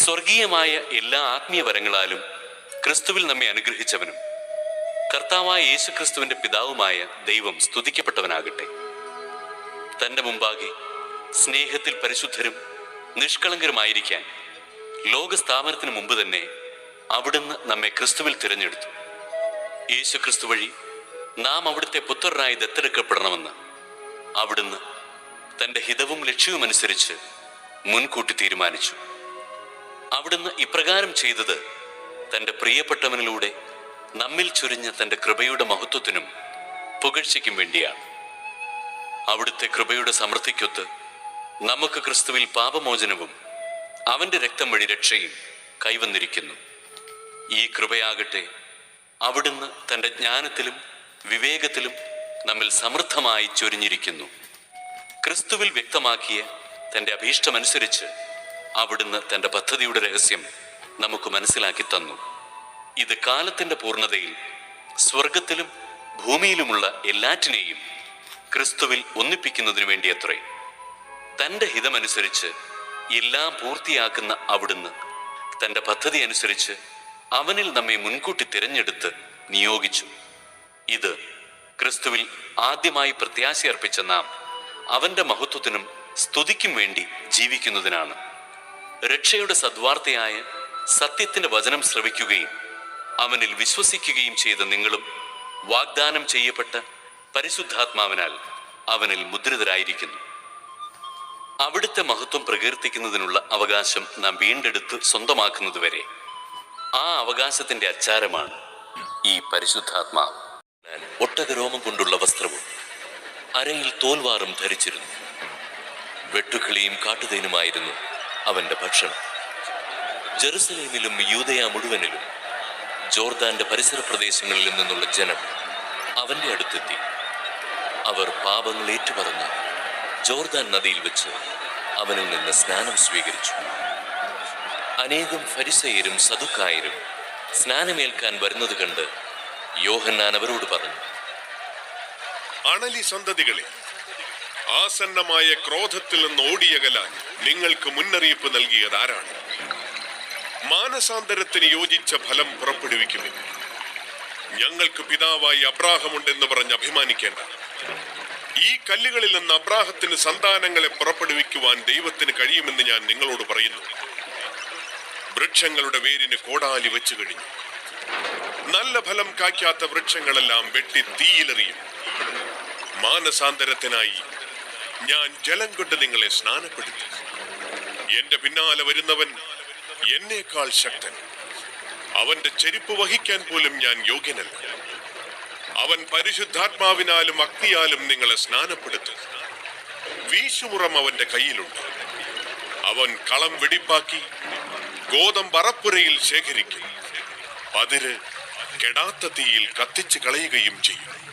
സ്വർഗീയമായ എല്ലാ ആത്മീയ വരങ്ങളാലും ക്രിസ്തുവിൽ നമ്മെ അനുഗ്രഹിച്ചവനും കർത്താവായ യേശുക്രിസ്തുവിന്റെ പിതാവുമായ ദൈവം സ്തുതിക്കപ്പെട്ടവനാകട്ടെ. തന്റെ മുമ്പാകെ സ്നേഹത്തിൽ പരിശുദ്ധരും നിഷ്കളങ്കരുമായിരിക്കാൻ ലോകസ്ഥാപനത്തിന് മുമ്പ് തന്നെ അവിടുന്ന് നമ്മെ ക്രിസ്തുവിൽ തിരഞ്ഞെടുത്തു. യേശുക്രിസ്തു വഴി നാം അവിടുത്തെ പുത്രരായി ദത്തെടുക്കപ്പെടണമെന്ന് അവിടുന്ന് തന്റെ ഹിതവും ലക്ഷ്യവും അനുസരിച്ച് മുൻകൂട്ടി തീരുമാനിച്ചു. അവിടുന്ന് ഇപ്രകാരം ചെയ്തത് തന്റെ പ്രിയപ്പെട്ടവനിലൂടെ നമ്മിൽ ചൊരിഞ്ഞ തന്റെ കൃപയുടെ മഹത്വത്തിനും പുകഴ്ചയ്ക്കും വേണ്ടിയാണ്. അവിടുത്തെ കൃപയുടെ സമൃദ്ധിക്കൊത്ത് നമുക്ക് ക്രിസ്തുവിൽ പാപമോചനവും അവന്റെ രക്തം വഴി രക്ഷയും കൈവന്നിരിക്കുന്നു. ഈ കൃപയാകട്ടെ അവിടുന്ന് തന്റെ ജ്ഞാനത്തിലും വിവേകത്തിലും നമ്മിൽ സമൃദ്ധമായി ചൊരിഞ്ഞിരിക്കുന്നു. ക്രിസ്തുവിൽ വ്യക്തമാക്കിയ തന്റെ അഭീഷ്ടമനുസരിച്ച് അവിടുന്ന് തന്റെ പദ്ധതിയുടെ രഹസ്യം നമുക്ക് മനസ്സിലാക്കി തന്നു. ഇത് കാലത്തിന്റെ പൂർണ്ണതയിൽ സ്വർഗത്തിലും ഭൂമിയിലുമുള്ള എല്ലാറ്റിനെയും ക്രിസ്തുവിൽ ഒന്നിപ്പിക്കുന്നതിനു വേണ്ടിയത്രേ. തന്റെ ഹിതമനുസരിച്ച് എല്ലാം പൂർത്തിയാക്കുന്ന അവിടുന്ന് തന്റെ പദ്ധതി അനുസരിച്ച് അവനിൽ നമ്മെ മുൻകൂട്ടി തിരഞ്ഞെടുത്ത് നിയോഗിച്ചു. ഇത് ക്രിസ്തുവിൽ ആദ്യമായി പ്രത്യാശയർപ്പിച്ച നാം അവന്റെ മഹത്വത്തിനും സ്തുതിക്കും വേണ്ടി ജീവിക്കുന്നതിനാണ്. രക്ഷയുടെ സദ്വാർത്തയായ സത്യത്തിന്റെ വചനം ശ്രവിക്കുകയും അവനിൽ വിശ്വസിക്കുകയും ചെയ്ത നിങ്ങളും വാഗ്ദാനം ചെയ്യപ്പെട്ട പരിശുദ്ധാത്മാവിനാൽ അവനിൽ മുദ്രിതരായിരിക്കുന്നു. അവിടുത്തെ മഹത്വം പ്രകീർത്തിക്കുന്നതിനുള്ള അവകാശം നാം വീണ്ടെടുത്ത് സ്വന്തമാക്കുന്നതുവരെ ആ അവകാശത്തിന്റെ അച്ചാരമാണ് ഈ പരിശുദ്ധാത്മാവ്. ഒട്ടകരോമം കൊണ്ടുള്ള വസ്ത്രവും അരയിൽ തോൽവാറും ധരിച്ചിരുന്നു. വെട്ടുക്കിളിയും കാട്ടുതേനുമായിരുന്നു അവന്റെ ഭക്ഷണം. ജെറുസലേമിലും യൂദയ മുഴുവനിലും ജോർദാന്റെ പരിസര പ്രദേശങ്ങളിൽ നിന്നുള്ള ജനം അവന്റെ അടുത്തെത്തി. അവർ പാപങ്ങൾ ഏറ്റുപറഞ്ഞ് ജോർദാൻ നദിയിൽ വെച്ച് അവനിൽ നിന്ന് സ്നാനം സ്വീകരിച്ചു. അനേകം ഫരിസയരും സദുക്കായരും സ്നാനമേൽക്കാൻ വരുന്നത് കണ്ട് യോഹന്നാൻ അവരോട് പറഞ്ഞു, അണലി സന്തതികളെ, ആസന്നമായ ക്രോധത്തിൽ നിന്ന് ഓടിയകലാൻ നിങ്ങൾക്ക് മുന്നറിയിപ്പ് നൽകിയത് ആരാണ്? മാനസാന്തരത്തിന് യോജിച്ച ഫലം പുറപ്പെടുവിക്കുവിൻ. ഞങ്ങൾക്ക് പിതാവായി അബ്രാഹമുണ്ടെന്ന് പറഞ്ഞ് അഭിമാനിക്കേണ്ട. ഈ കല്ലുകളിൽ നിന്ന് അബ്രാഹത്തിന് സന്താനങ്ങളെ പുറപ്പെടുവിക്കുവാൻ ദൈവത്തിന് കഴിയുമെന്ന് ഞാൻ നിങ്ങളോട് പറയുന്നു. വൃക്ഷങ്ങളുടെ വേരിന് കോടാലി വെച്ചു കഴിഞ്ഞു. നല്ല ഫലം കായ്ക്കാത്ത വൃക്ഷങ്ങളെല്ലാം വെട്ടി തീയിലെറിയും. മാനസാന്തരത്തിനായി ഞാൻ ജലം കൊണ്ട് നിങ്ങളെ സ്നാനപ്പെടുത്തി. എന്റെ പിന്നാലെ വരുന്നവൻ എന്നേക്കാൾ ശക്തൻ. അവന്റെ ചെരുപ്പ് വഹിക്കാൻ പോലും ഞാൻ യോഗ്യനല്ല. അവൻ പരിശുദ്ധാത്മാവിനാലും അഗ്നിയാലും നിങ്ങളെ സ്നാനപ്പെടുത്തും. വീശുമുറം അവന്റെ കയ്യിലുണ്ട്. അവൻ കളം വെടിപ്പാക്കി ഗോതമ്പ് അറപ്പുരയിൽ ശേഖരിക്കും. പതിര് കെടാത്ത തീയിൽ കത്തിച്ചു കളയുകയും ചെയ്യും.